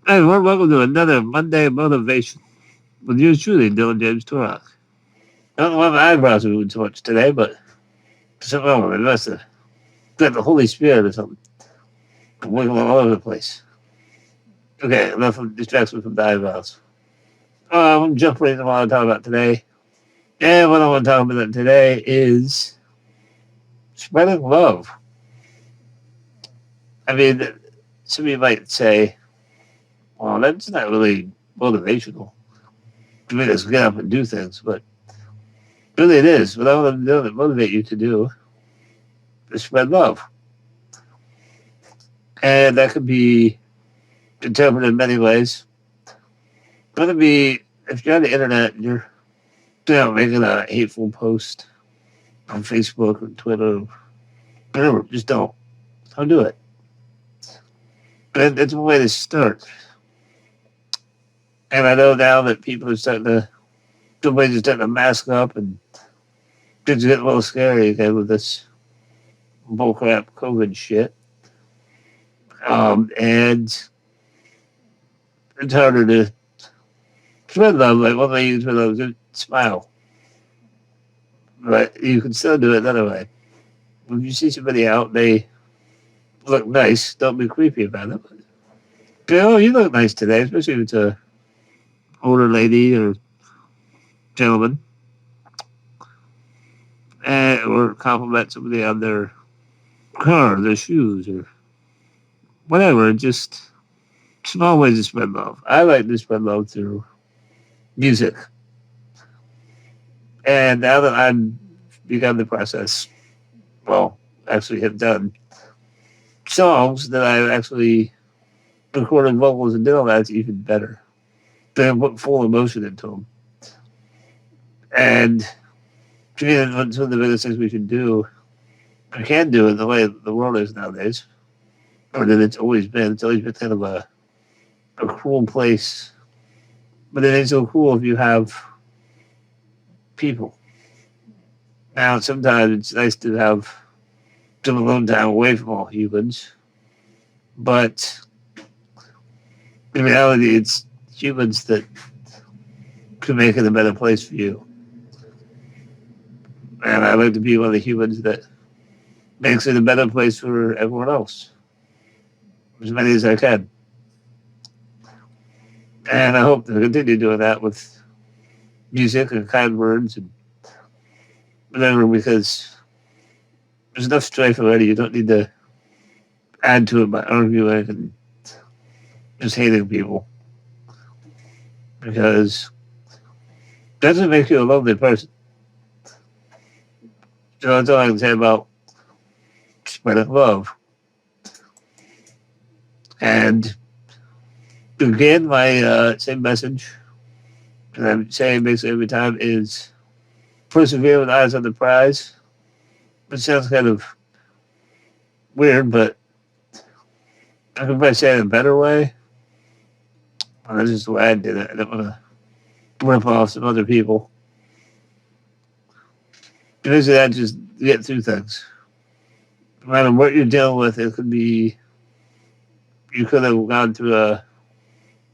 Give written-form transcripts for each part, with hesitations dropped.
Hey, welcome to another Monday Motivation with yours truly, Dylan James Turok. I don't know why my eyebrows are moving so much today, but something wrong with it. I must have got the Holy Spirit or something. I'm wiggling all over the place. Okay, enough of distraction from the eyebrows. I'm going to jump right into what I want to talk about today. And what I want to talk about today is spreading love. I mean, some of you might say, well, that's not really motivational. To make us get up and do things, but really it is. What I want to do to motivate you to do is spread love. And that could be interpreted in many ways. It could be if you're on the internet and you're making a hateful post on Facebook or Twitter, whatever, just don't. Don't do it. But it's a way to start. And I know now that people are starting to, somebody's starting to mask up and things get a little scary again with this bullcrap COVID shit. And it's harder to spread love. Like one way you spread love is smile. But you can still do it another way. When you see somebody out, they look nice. Don't be creepy about it. Oh, you look nice today, especially if it's a older lady or gentleman, or compliment somebody on their car, their shoes, or whatever. Just small ways to spread love. I like to spread love through music, and now that I'm begun the process, well, actually have done songs that I've actually recorded vocals and did all that's even better. They put full emotion into them, and to me, that's one of the biggest things we should do. We can do it the way the world is nowadays, or that it's always been. It's always been kind of a cruel place, but it ain't so cool if you have people. Now, sometimes it's nice to have some alone time away from all humans, but in reality, it's humans that can make it a better place for you. And I like to be one of the humans that makes it a better place for everyone else, as many as I can. And I hope to continue doing that with music and kind words and whatever, because there's enough strife already. You don't need to add to it by arguing and just hating people, because that doesn't make you a lovely person. So that's all I can say about spreading love. And again, my same message that I'm saying basically every time is persevere with eyes on the prize. It sounds kind of weird, but I could probably say it in a better way. Well, that's just the way I did it. I don't want to rip off some other people. Basically, that just get through things. No matter what you're dealing with, it could be you could have gone through a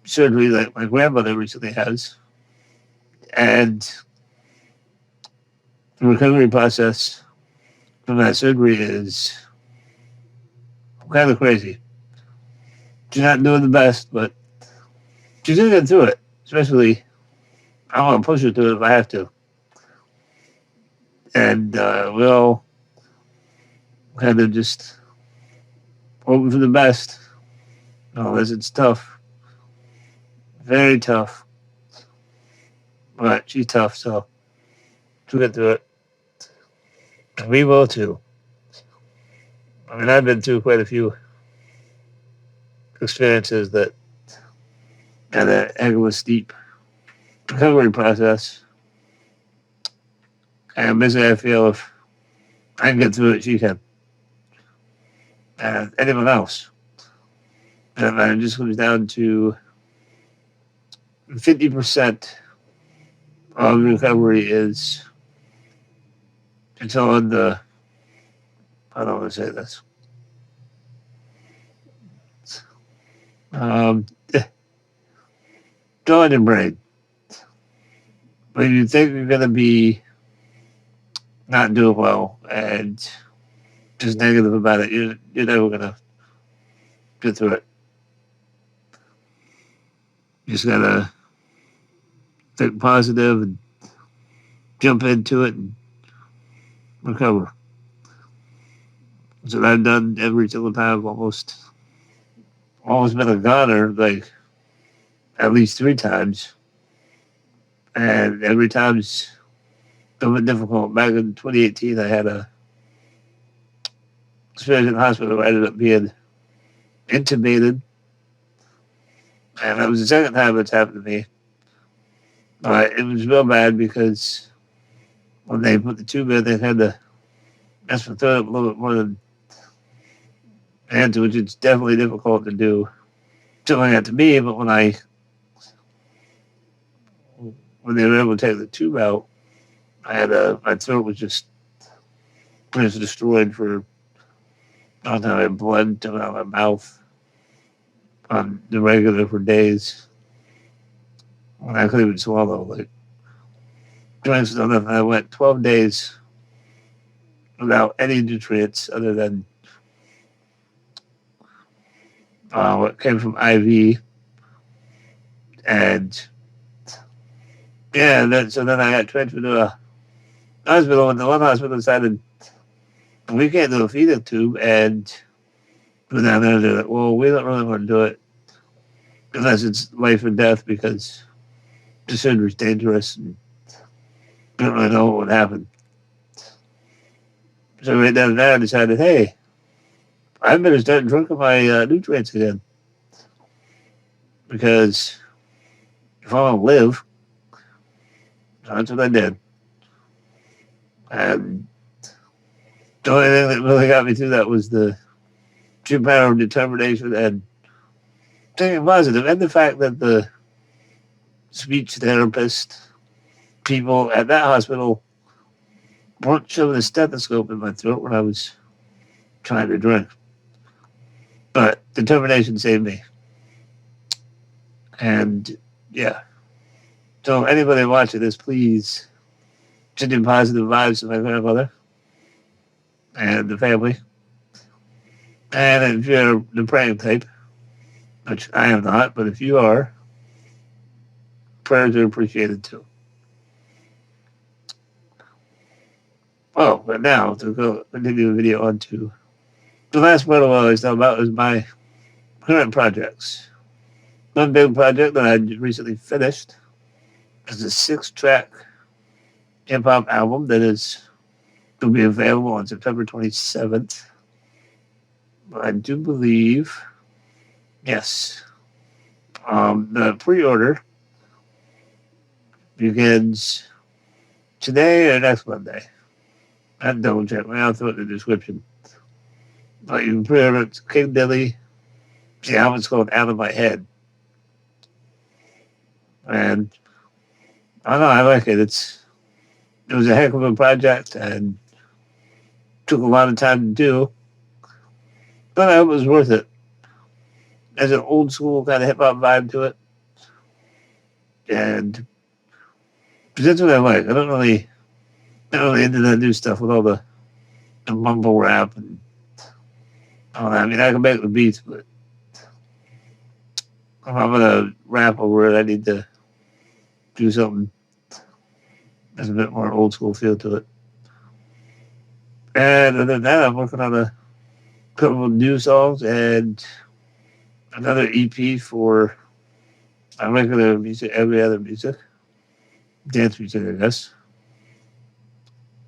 surgery like my grandmother recently has, and the recovery process from that surgery is kind of crazy. She's not doing the best, but she's gonna get through it. Especially, I want to push her through it if I have to, and we'll kind of just hope for the best. No, it's tough, very tough, but she's tough, so she'll get through it. And we will too. I mean, I've been through quite a few experiences that had a heck of a steep recovery process. And basically, I feel if I can get through it, she can. And anyone else. And it just comes down to 50% of recovery is until the, I don't want to say this. Um, go in your brain. When you think you're going to be not doing well and just negative about it, you're never going to get through it. You just got to think positive and jump into it and recover. So I've done every single time, almost been a goner, like at least 3 times. And every time's been difficult. Back in 2018, I had a experience in the hospital. I ended up being intubated. And that was the second time it's happened to me. But it was real bad because when they put the tube in, they had to mess with it up a little bit more than I had to, which is definitely difficult to do. Doing that to me, but when they were able to take the tube out, my throat was just destroyed for I don't know, I had blood coming out of my mouth on the regular for days. And I couldn't even swallow. Like, drinks and nothing. I went 12 days without any nutrients other than what came from IV. And yeah, so then I got transferred to a hospital, and the one hospital decided we can't do a feeding tube. And go down there, they're like, well, we don't really want to do it unless it's life or death because the surgery's dangerous and we don't really know what would happen. So right down there, I decided, hey, I better start drinking my nutrients again because if I want to live, that's what I did. And the only thing that really got me through that was the sheer power of determination and thinking positive, and the fact that the speech therapist people at that hospital weren't shoving a stethoscope in my throat when I was trying to drink. But determination saved me. And yeah. So anybody watching this, please send in positive vibes to my grandmother and the family. And if you're the praying type, which I am not, but if you are, prayers are appreciated too. Oh, but now to go continue the video on to the last part of what I was talking about is my current projects. One big project that I recently finished is a 6-track hip hop album that will be available on September 27th. I do believe, yes. The pre-order begins today or next Monday. I have to double check. I'll throw it in the description. But you can pre-order it. King Dilly. The album's called Out of My Head. And I don't know, I like it. It was a heck of a project and took a lot of time to do. But I hope it was worth it. There's an old school kind of hip hop vibe to it. And that's what I like. I don't really into that new stuff with all the mumble rap and all that. I mean, I can make the beats, but if I'm gonna rap over it, I need to do something that's a bit more old school feel to it. And other than that, I'm working on a couple of new songs and another EP for my regular music, every other music, dance music, I guess.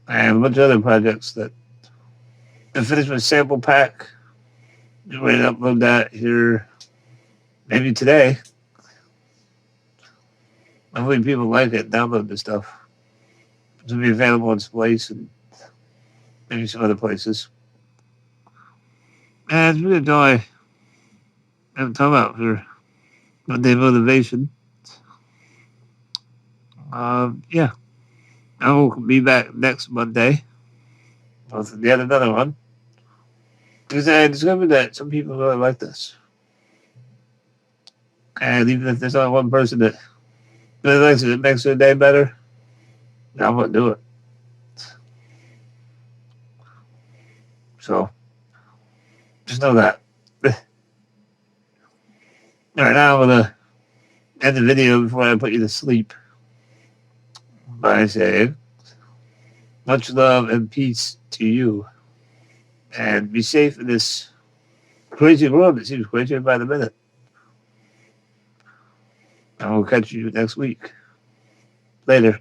And a bunch of other projects that I finished my sample pack. Just ready to upload that here maybe today. Hopefully people like it, download the stuff. It's going to be available in Splice and maybe some other places. And it's really all I haven't talked about for Monday Motivation. Yeah. I will be back next Monday with yet another one. Because I discovered that some people really like this. And even if there's only one person that makes their day better, I'm gonna do it. So just know that. All right, now I'm gonna end the video before I put you to sleep by saying much love and peace to you, and be safe in this crazy world that seems crazier by the minute. And we'll catch you next week. Later.